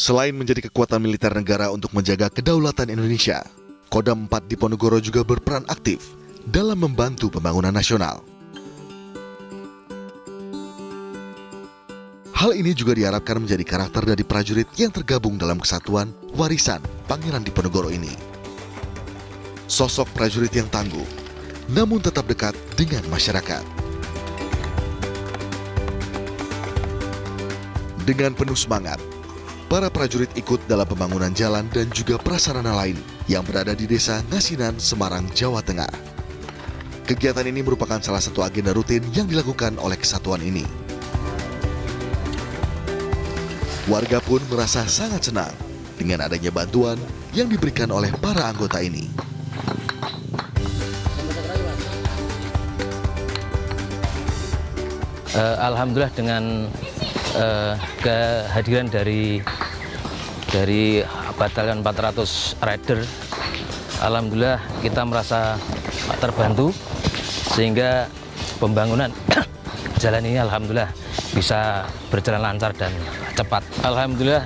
Selain menjadi kekuatan militer negara untuk menjaga kedaulatan Indonesia, Kodam 4 Diponegoro juga berperan aktif dalam membantu pembangunan nasional. Hal ini juga diharapkan menjadi karakter dari prajurit yang tergabung dalam kesatuan warisan Pangeran Diponegoro ini. Sosok prajurit yang tangguh, namun tetap dekat dengan masyarakat. Dengan penuh semangat, para prajurit ikut dalam pembangunan jalan dan juga prasarana lain yang berada di Desa Ngasinan, Semarang, Jawa Tengah. Kegiatan ini merupakan salah satu agenda rutin yang dilakukan oleh kesatuan ini. Warga pun merasa sangat senang dengan adanya bantuan yang diberikan oleh para anggota ini. Alhamdulillah dengan kehadiran dari Batalion 400 Rider, alhamdulillah kita merasa terbantu sehingga pembangunan jalan ini alhamdulillah bisa berjalan lancar dan cepat. Alhamdulillah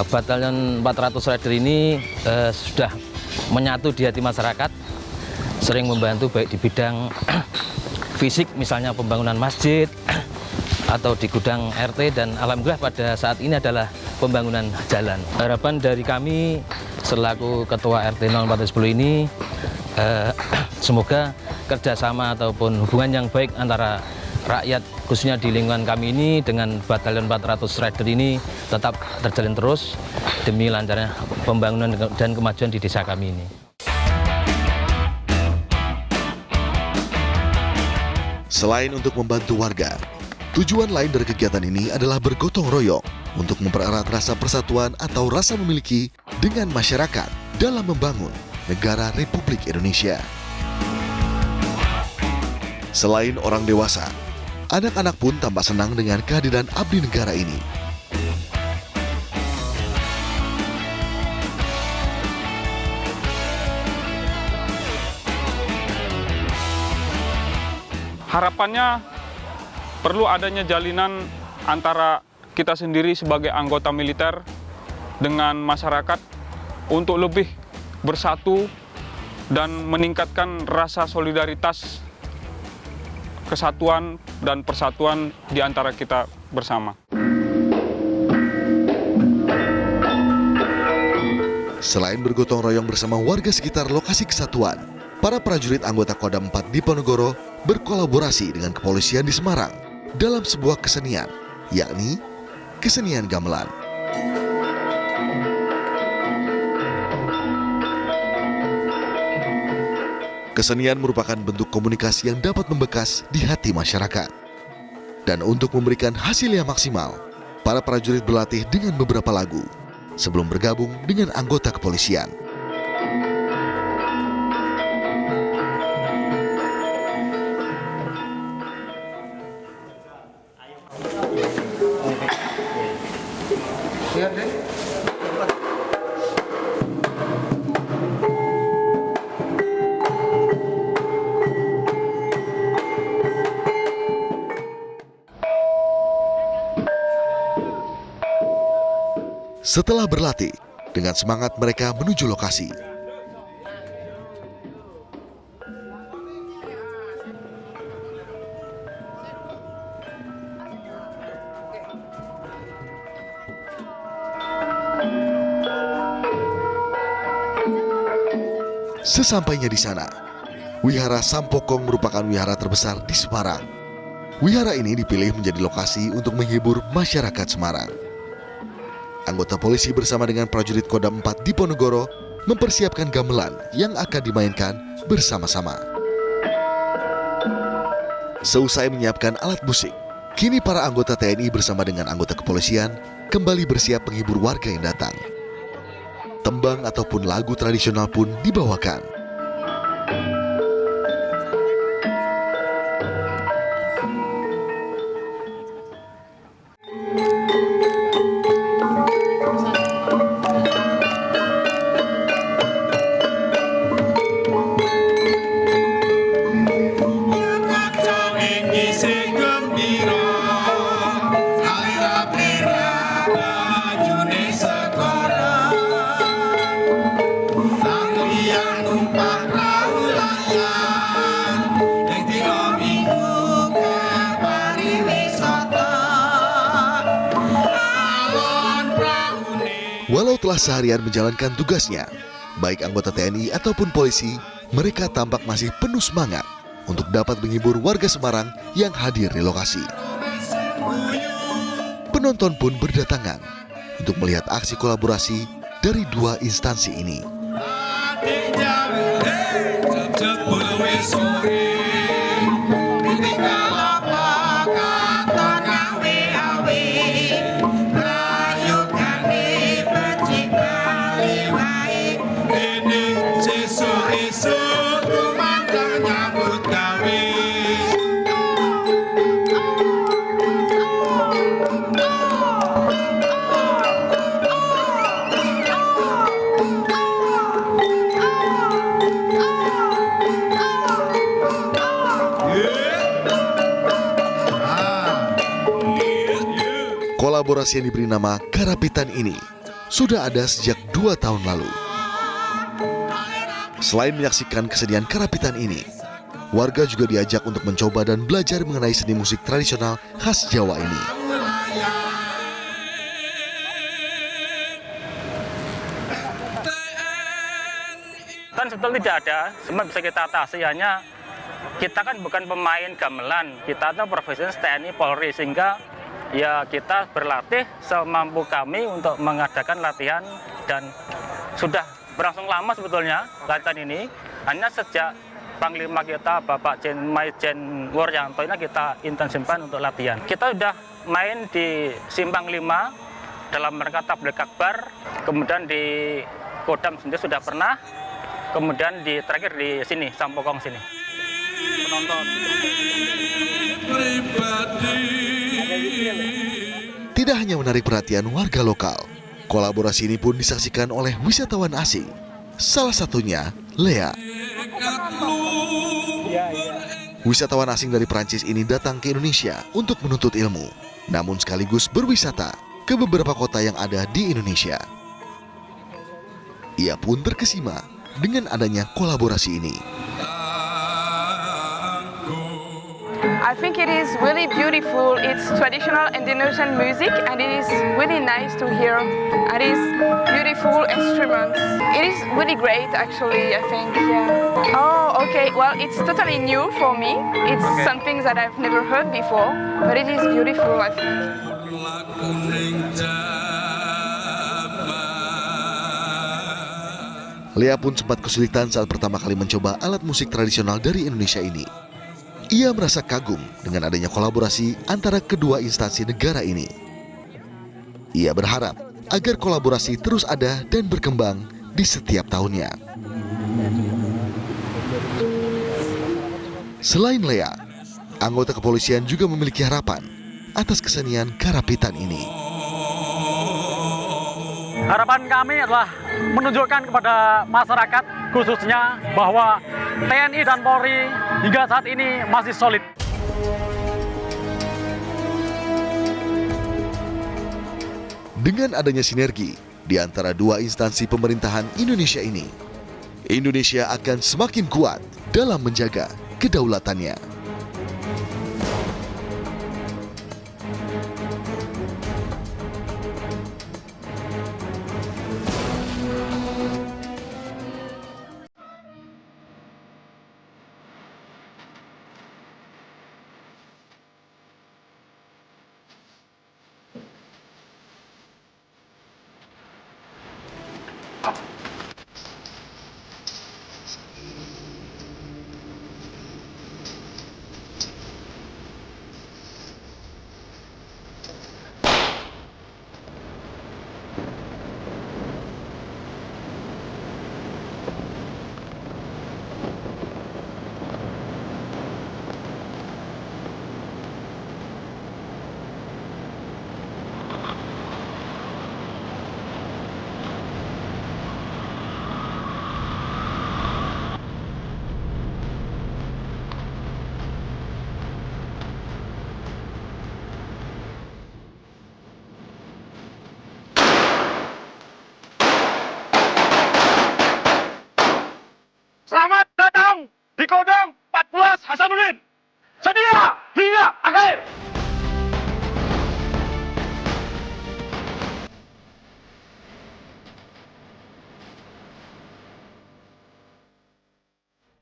Batalion 400 Rider ini sudah menyatu di hati masyarakat, sering membantu baik di bidang fisik misalnya pembangunan masjid atau di gudang RT, dan alhamdulillah pada saat ini adalah pembangunan jalan. Harapan dari kami selaku Ketua RT 0410 ini semoga kerjasama ataupun hubungan yang baik antara rakyat khususnya di lingkungan kami ini dengan Batalion 400 Rider ini tetap terjalin terus demi lancarnya pembangunan dan kemajuan di desa kami ini. Selain untuk membantu warga, tujuan lain dari kegiatan ini adalah bergotong royong untuk mempererat rasa persatuan atau rasa memiliki dengan masyarakat dalam membangun negara Republik Indonesia. Selain orang dewasa, anak-anak pun tampak senang dengan kehadiran abdi negara ini. Harapannya perlu adanya jalinan antara kita sendiri sebagai anggota militer dengan masyarakat untuk lebih bersatu dan meningkatkan rasa solidaritas, kesatuan dan persatuan di antara kita bersama. Selain bergotong royong bersama warga sekitar lokasi kesatuan, para prajurit anggota Kodam 4 Diponegoro berkolaborasi dengan kepolisian di Semarang dalam sebuah kesenian, yakni kesenian gamelan. Kesenian merupakan bentuk komunikasi yang dapat membekas di hati masyarakat. Dan untuk memberikan hasil yang maksimal, para prajurit berlatih dengan beberapa lagu sebelum bergabung dengan anggota kepolisian. Setelah berlatih, dengan semangat mereka menuju lokasi. Sesampainya di sana, Wihara Sampokong merupakan wihara terbesar di Semarang. Wihara ini dipilih menjadi lokasi untuk menghibur masyarakat Semarang. Anggota polisi bersama dengan prajurit Kodam 4 Diponegoro mempersiapkan gamelan yang akan dimainkan bersama-sama. Seusai menyiapkan alat musik, kini para anggota TNI bersama dengan anggota kepolisian kembali bersiap menghibur warga yang datang. Tembang ataupun lagu tradisional pun dibawakan. Gembira, alira pira, bajune Setelah seharian menjalankan tugasnya, baik anggota TNI ataupun polisi, mereka tampak masih penuh semangat untuk dapat menghibur warga Semarang yang hadir di lokasi. Penonton pun berdatangan untuk melihat aksi kolaborasi dari dua instansi ini. Kolaborasi yang diberi nama Karapitan ini sudah ada sejak 2 tahun lalu. Selain menyaksikan kesenian karapitan ini, warga juga diajak untuk mencoba dan belajar mengenai seni musik tradisional khas Jawa ini. Kan sebetulnya tidak ada, semua bisa kita atasi, hanya kita kan bukan pemain gamelan, kita itu profesional TNI Polri, sehingga ya kita berlatih semampu kami untuk mengadakan latihan, dan sudah berlangsung lama sebetulnya latihan ini. Hanya sejak Panglima kita Bapak Maijen Wuryanto ini kita intensifkan untuk latihan. Kita sudah main di Simpang 5 dalam rangka tabligh akbar, kemudian di Kodam sendiri sudah pernah, kemudian terakhir di sini Sampokong sini. Penonton. Tidak hanya menarik perhatian warga lokal, kolaborasi ini pun disaksikan oleh wisatawan asing. Salah satunya Lea. Wisatawan asing dari Prancis ini datang ke Indonesia untuk menuntut ilmu, namun sekaligus berwisata ke beberapa kota yang ada di Indonesia. Ia pun terkesima dengan adanya kolaborasi ini. I think it is really beautiful. It's traditional Indonesian music and it is really nice to hear. And it is beautiful instruments. It is really great actually, I think. Yeah. Oh, okay. Well, it's totally new for me. It's something that I've never heard before, but it is beautiful, I think. Lea pun sempat kesulitan saat pertama kali mencoba alat musik tradisional dari Indonesia ini. Ia merasa kagum dengan adanya kolaborasi antara kedua instansi negara ini. Ia berharap agar kolaborasi terus ada dan berkembang di setiap tahunnya. Selain Lea, anggota kepolisian juga memiliki harapan atas kesenian karapitan ini. Harapan kami adalah menunjukkan kepada masyarakat khususnya bahwa TNI dan Polri hingga saat ini masih solid. Dengan adanya sinergi di antara dua instansi pemerintahan Indonesia ini, Indonesia akan semakin kuat dalam menjaga kedaulatannya. Selamat datang di Kodam 14 Hasanuddin. Sedia hingga akhir.